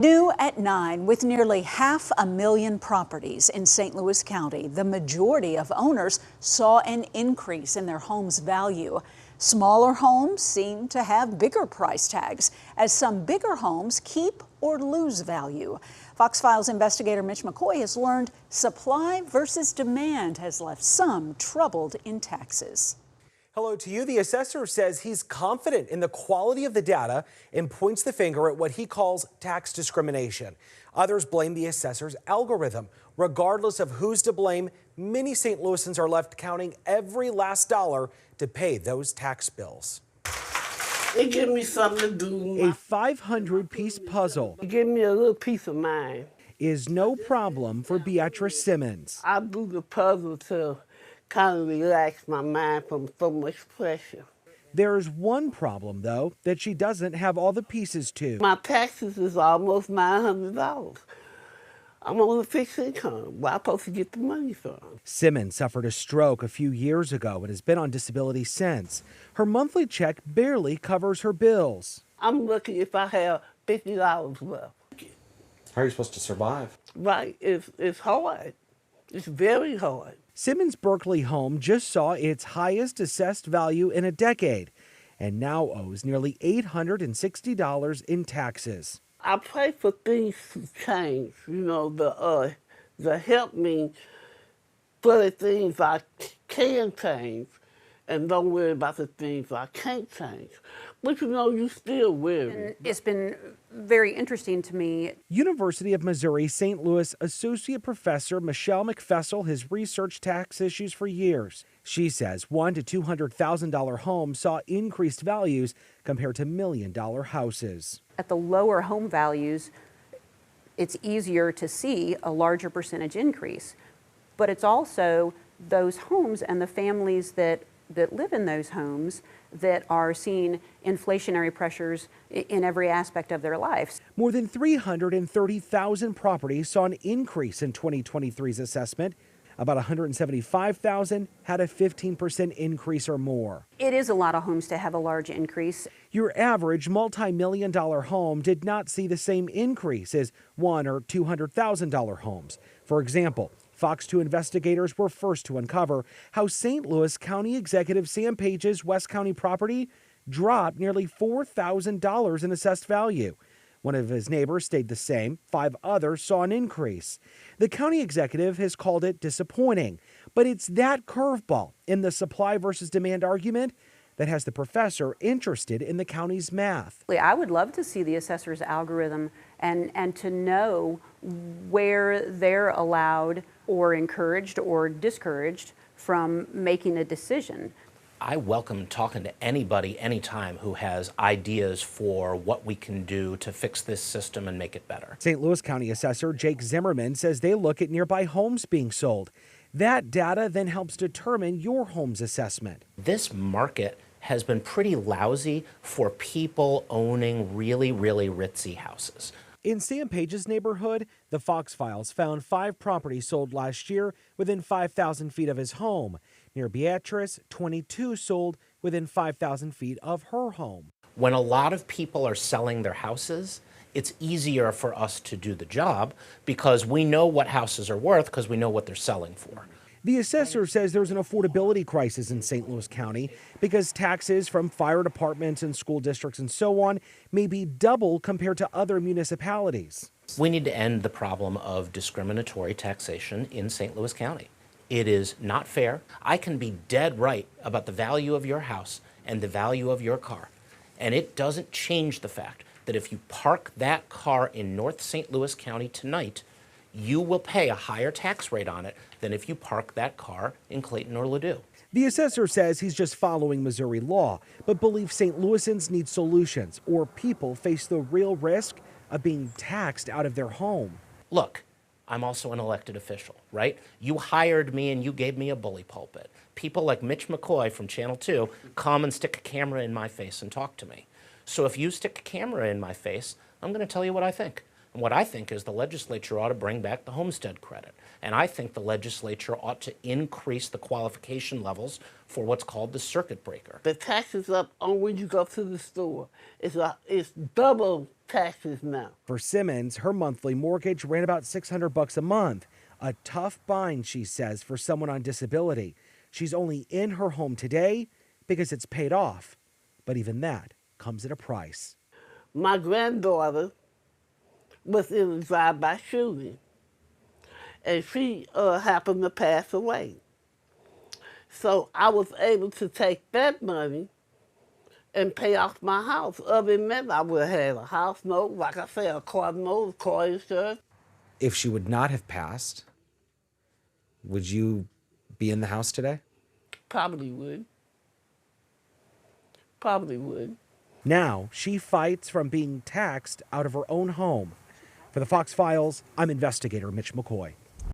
New at 9, with nearly 500,000 properties in St. Louis County, the majority of owners saw an increase in their home's value. Smaller homes seem to have bigger price tags, as some bigger homes keep or lose value. Fox Files investigator Mitch McCoy has learned supply versus demand has left some troubled in taxes. Hello to you. The assessor says he's confident in the quality of the data and points the finger at what he calls tax discrimination. Others blame the assessor's algorithm. Regardless of who's to blame, many St. Louisans are left counting every last dollar to pay those tax bills. It gives me something to do. A 500-piece puzzle. It gives me a little peace of mind. Is no problem for Beatrice Simmons. I do the puzzle to kind of relax my mind from so much pressure. There's one problem, though, that she doesn't have all the pieces to. My taxes is almost $900. I'm on a fixed income. Where I'm supposed to get the money from? Simmons suffered a stroke a few years ago and has been on disability since. Her monthly check barely covers her bills. I'm lucky if I have $50 left. How are you supposed to survive? Right, it's hard. It's very hard. Simmons' Berkeley home just saw its highest assessed value in a decade and now owes nearly $860 in taxes. I pray for things to change, to help me for the things I can change and don't worry about the things I can't change. But you still worry. It's been very interesting to me. University of Missouri St. Louis Associate Professor Michelle McFessel has researched tax issues for years. She says $100,000 to $200,000 homes saw increased values compared to $1 million houses. At the lower home values, it's easier to see a larger percentage increase. But it's also those homes and the families that live in those homes that are seeing inflationary pressures in every aspect of their lives. More than 330,000 properties saw an increase in 2023's assessment. About 175,000 had a 15% increase or more. It is a lot of homes to have a large increase. Your average multi-million-dollar home did not see the same increase as $100,000 or $200,000 homes. For example, Fox 2 investigators were first to uncover how St. Louis County Executive Sam Page's West County property dropped nearly $4,000 in assessed value. One of his neighbors stayed the same. 5 others saw an increase. The county executive has called it disappointing, but it's that curveball in the supply versus demand argument that has the professor interested in the county's math. I would love to see the assessor's algorithm and to know where they're allowed or encouraged or discouraged from making a decision. I welcome talking to anybody, anytime, who has ideas for what we can do to fix this system and make it better. St. Louis County Assessor Jake Zimmerman says they look at nearby homes being sold. That data then helps determine your home's assessment. This market has been pretty lousy for people owning really, really ritzy houses. In Sam Page's neighborhood, the Fox Files found 5 properties sold last year within 5,000 feet of his home. Near Beatrice, 22 sold within 5,000 feet of her home. When a lot of people are selling their houses, it's easier for us to do the job because we know what houses are worth because we know what they're selling for. The assessor says there's an affordability crisis in St. Louis County because taxes from fire departments and school districts and so on may be double compared to other municipalities. We need to end the problem of discriminatory taxation in St. Louis County. It is not fair. I can be dead right about the value of your house and the value of your car, and it doesn't change the fact that if you park that car in North St. Louis County tonight, you will pay a higher tax rate on it than if you park that car in Clayton or Ladue. The assessor says he's just following Missouri law, but believes St. Louisans need solutions or people face the real risk of being taxed out of their home. Look, I'm also an elected official, right? You hired me and you gave me a bully pulpit. People like Mitch McCoy from Channel 2 come and stick a camera in my face and talk to me. So if you stick a camera in my face, I'm going to tell you what I think. And what I think is the legislature ought to bring back the homestead credit. And I think the legislature ought to increase the qualification levels for what's called the circuit breaker. The taxes up on when you go to the store. It's double taxes now. For Simmons, her monthly mortgage ran about $600 a month. A tough bind, she says, for someone on disability. She's only in her home today because it's paid off. But even that comes at a price. My granddaughter was in a drive-by shooting, and she happened to pass away. So I was able to take that money and pay off my house. Other than that, I would have had a house note, like I say, a car note, car insurance. If she would not have passed, would you be in the house today? Probably would. Probably would. Now she fights from being taxed out of her own home. For the Fox Files, I'm investigator Mitch McCoy.